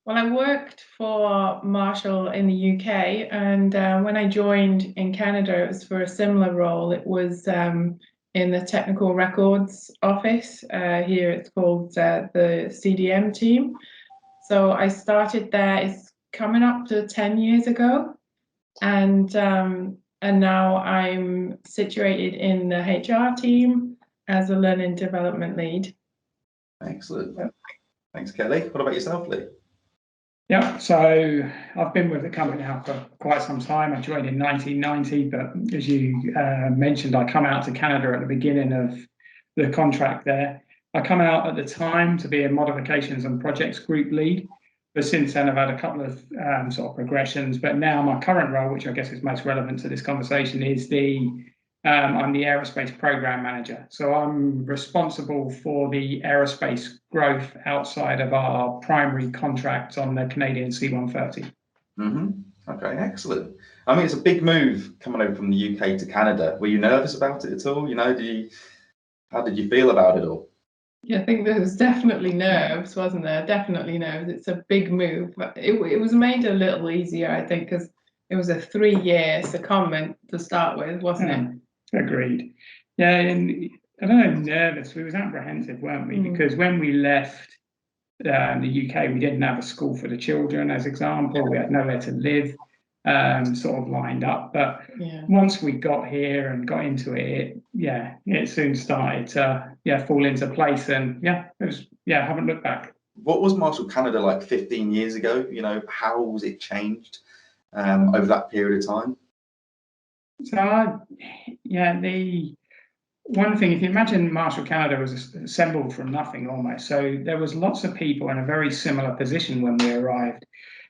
Well, I worked for Marshall in the UK, and when I joined in Canada, it was for a similar role. It was in the technical records office. Here it's called the CDM team. So I started there. It's coming up to 10 years ago, and now I'm situated in the HR team as a learning development lead. Excellent. Thanks, Kelly. What about yourself, Lee? Yeah, so I've been with the company now for quite some time. I joined in 1990, but as you mentioned, I come out to Canada at the beginning of the contract there. I come out at the time to be a modifications and projects group lead, but since then I've had a couple of sort of progressions. But now my current role, which I guess is most relevant to this conversation, is I'm the aerospace program manager. So I'm responsible for the aerospace growth outside of our primary contract on the Canadian C-130. Okay, excellent. I mean, it's a big move coming over from the UK to Canada. Were you nervous about it at all? How did you feel about it all? Yeah, I think there was definitely nerves, wasn't there? Definitely nerves. It's a big move, but it was made a little easier, I think, because it was a 3-year secondment to start with, wasn't it? Agreed. Yeah, and I don't know, nervous. We was apprehensive, weren't we? Because when we left the UK, we didn't have a school for the children, as example. We had nowhere to live, sort of lined up. But once we got here and got into it, it soon started to fall into place. And I haven't looked back. What was Marshall Canada like 15 years ago? How was it changed over that period of time? So, the one thing, if you imagine Marshall Canada was assembled from nothing almost. So there was lots of people in a very similar position when we arrived.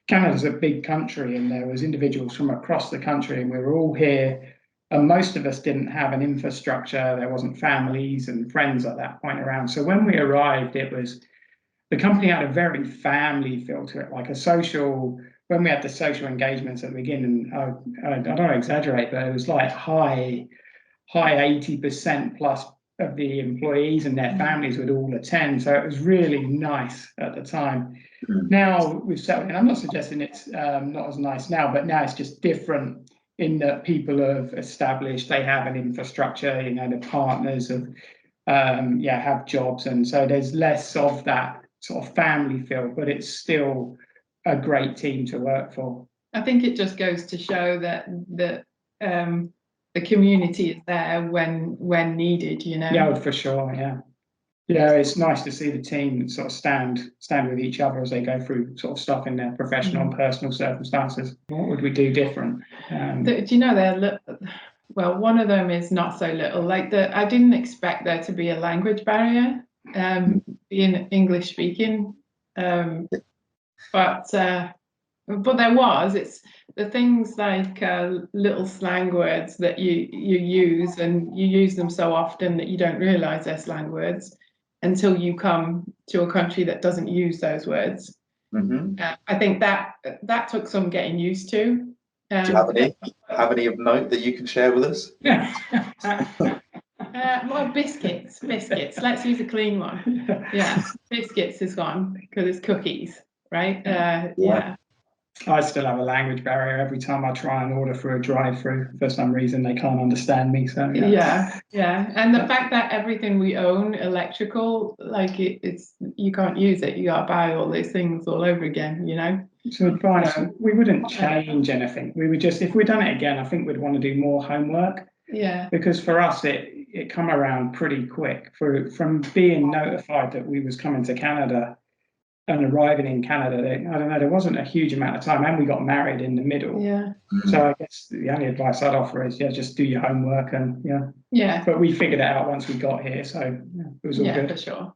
Canada's a big country, and there was individuals from across the country, and we were all here. And most of us didn't have an infrastructure. There wasn't families and friends at that point around. So when we arrived, the company had a very family feel to it, like a social. When we had the social engagements at the beginning, I don't exaggerate, but it was like high 80% plus of the employees and their families would all attend. So it was really nice at the time. Now we've settled in. I'm not suggesting it's not as nice now, but now it's just different in that people have established, they have an infrastructure, the partners have jobs. And so there's less of that sort of family feel, but it's still a great team to work for. I think it just goes to show that the community is there when needed, Yeah, for sure. Yeah, it's nice to see the team sort of stand with each other as they go through sort of stuff in their professional and personal circumstances. What would we do different? Do you know well, one of them is not so little. I didn't expect there to be a language barrier, being English speaking. But there was. It's the things like little slang words that you use, and you use them so often that you don't realise they're slang words until you come to a country that doesn't use those words. I think that took some getting used to. Do you have any of note that you can share with us? Well, biscuits. Let's use a clean one. Yeah, biscuits is one because it's cookies. Right? I still have a language barrier every time I try and order through a drive-through. For some reason, they can't understand me. So yeah. And the fact that everything we own electrical, it's you can't use it. You got to buy all these things all over again. So advice: we wouldn't change anything. We would just, if we'd done it again, I think we'd want to do more homework. Yeah. Because for us, it come around pretty quick. From being notified that we was coming to Canada and arriving in Canada, I don't know, there wasn't a huge amount of time, and we got married in the middle. Yeah. So I guess the only advice I'd offer is just do your homework and yeah. But we figured it out once we got here, so it was all good. For sure.